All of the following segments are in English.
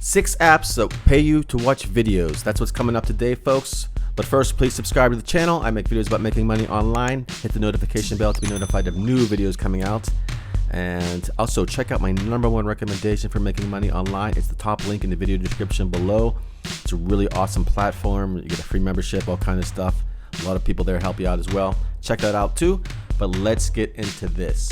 6 apps that pay you to watch videos. That's what's coming up today, folks. But first, please subscribe to the channel. I make videos about making money online. Hit the notification bell to be notified of new videos coming out. And also check out my #1 recommendation for making money online. It's the top link in the video description below. It's a really awesome platform. You get a free membership, all kind of stuff. A lot of people there help you out as well. Check that out too. But let's get into this.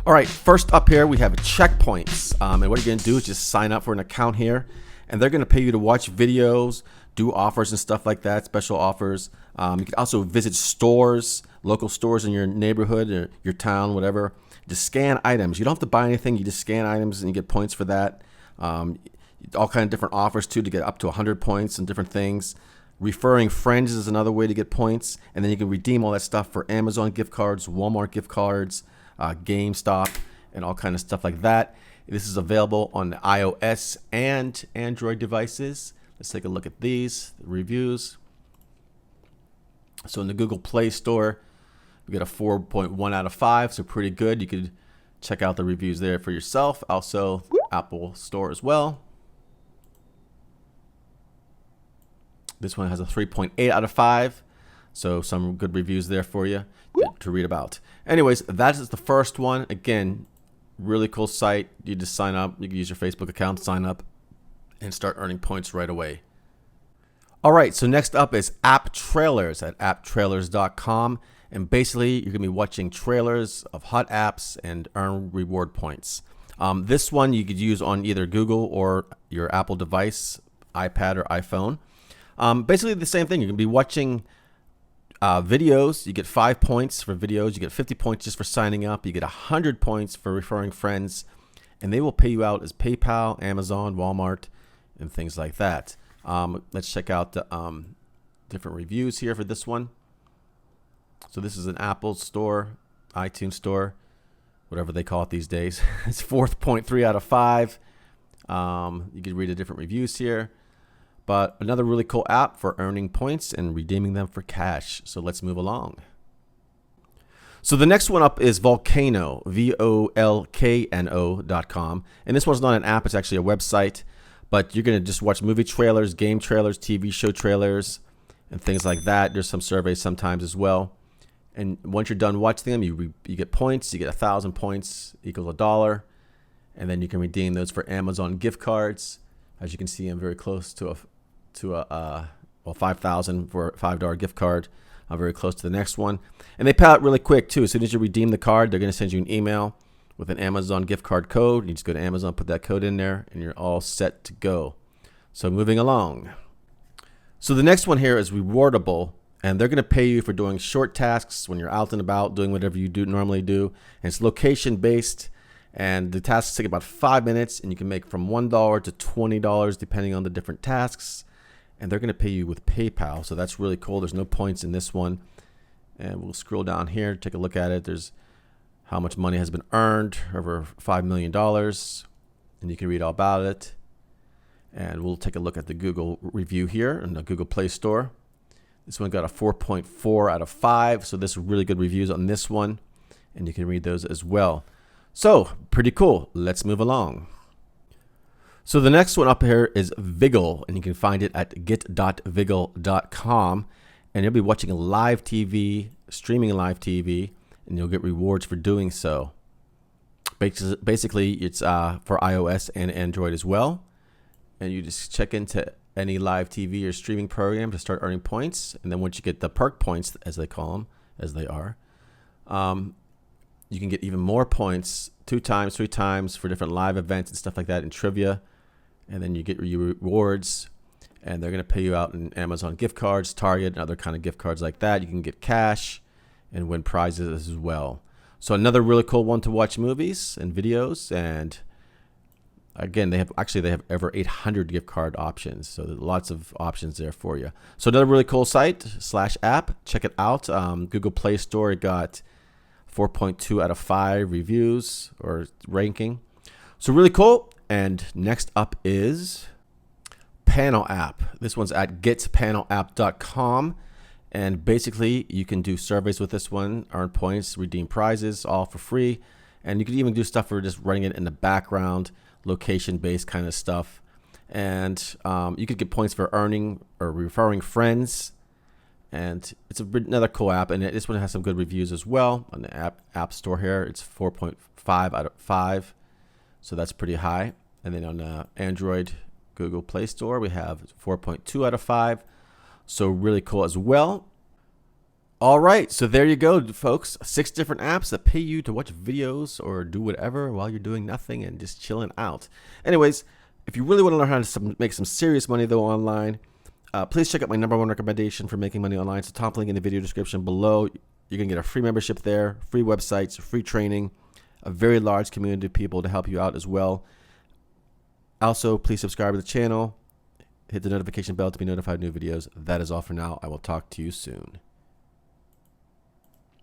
All right, first up here we have checkpoints, and what you're going to do is just sign up for an account here, and they're going to pay you to watch videos, do offers and stuff like that, special offers. You can also visit stores, local stores in your neighborhood or your town, whatever. Just scan items. You don't have to buy anything. You just scan items and you get points for that. All kind of different offers too to get up to 100 points and different things. Referring friends is another way to get points, and then you can redeem all that stuff for Amazon gift cards, Walmart gift cards, GameStop, and all kind of stuff like that. This is available on the iOS and Android devices. Let's take a look at these reviews. So in the Google Play Store, we get a 4.1 out of 5, so pretty good. You could check out the reviews there for yourself. Also, Apple Store as well. This one has a 3.8 out of 5. So some good reviews there for you to read about. Anyways, that is the first one. Again, really cool site. You just sign up. You can use your Facebook account to sign up and start earning points right away. All right, so next up is AppTrailers at AppTrailers.com. And basically, you're going to be watching trailers of hot apps and earn reward points. This one you could use on either Google or your Apple device, iPad or iPhone. Basically the same thing. You're going to be watching videos. You get 5 points for videos. You get 50 points just for signing up. You get 100 points for referring friends, and they will pay you out as PayPal, Amazon, Walmart, and things like that. Let's check out the different reviews here for this one. So this is an Apple store, iTunes store, whatever they call it these days. It's 4.3 out of 5. You can read the different reviews here. But another really cool app for earning points and redeeming them for cash. So let's move along. So the next one up is Volcano, Volcano.com. And this one's not an app, it's actually a website. But you're going to just watch movie trailers, game trailers, TV show trailers, and things like that. There's some surveys sometimes as well. And once you're done watching them, you get points. You get 1,000 points equals $1. And then you can redeem those for Amazon gift cards. As you can see, I'm very close to 5,000 for a $5 gift card. I'm very close to the next one. And they pay out really quick too. As soon as you redeem the card, they're going to send you an email with an Amazon gift card code. You just go to Amazon, put that code in there, and you're all set to go. So moving along. So the next one here is Rewardable, and they're going to pay you for doing short tasks when you're out and about, doing whatever you normally do. And it's location based. And the tasks take about 5 minutes, and you can make from $1 to $20 depending on the different tasks. And they're going to pay you with PayPal, so that's really cool. There's no points in this one. And we'll scroll down here, take a look at it. There's how much money has been earned, over $5 million. And you can read all about it. And we'll take a look at the Google review here in the Google Play Store. This one got a 4.4 out of 5, so this is really good reviews on this one. And you can read those as well. So, pretty cool. Let's move along. So the next one up here is Biggle, and you can find it at get.biggle.com. And you'll be watching live TV, streaming live TV, and you'll get rewards for doing so. Basically, it's for iOS and Android as well. And you just check into any live TV or streaming program to start earning points. And then once you get the perk points, as they call them, as they are, you can get even more points, 2 times, 3 times for different live events and stuff like that in trivia. And then you get your rewards, and they're going to pay you out in Amazon gift cards, Target, and other kind of gift cards like that. You can get cash and win prizes as well. So another really cool one to watch movies and videos. And again, they have over 800 gift card options. So there's lots of options there for you. So another really cool site / app. Check it out. Google Play Store, it got 4.2 out of 5 reviews or ranking. So really cool. And next up is Panel App. This one's at getpanelapp.com. And basically, you can do surveys with this one, earn points, redeem prizes, all for free. And you can even do stuff for just running it in the background, location-based kind of stuff. And you could get points for earning or referring friends. And it's another cool app, and this one has some good reviews as well on the app store here. It's 4.5 out of 5, so that's pretty high. And then on Android, Google Play Store, we have 4.2 out of 5, so really cool as well. All right, so there you go, folks. 6 different apps that pay you to watch videos or do whatever while you're doing nothing and just chilling out. Anyways, if you really want to learn how to make some serious money though online, please check out my #1 recommendation for making money online. It's a top link in the video description below. You're going to get a free membership there, free websites, free training, a very large community of people to help you out as well. Also, please subscribe to the channel. Hit the notification bell to be notified of new videos. That is all for now. I will talk to you soon.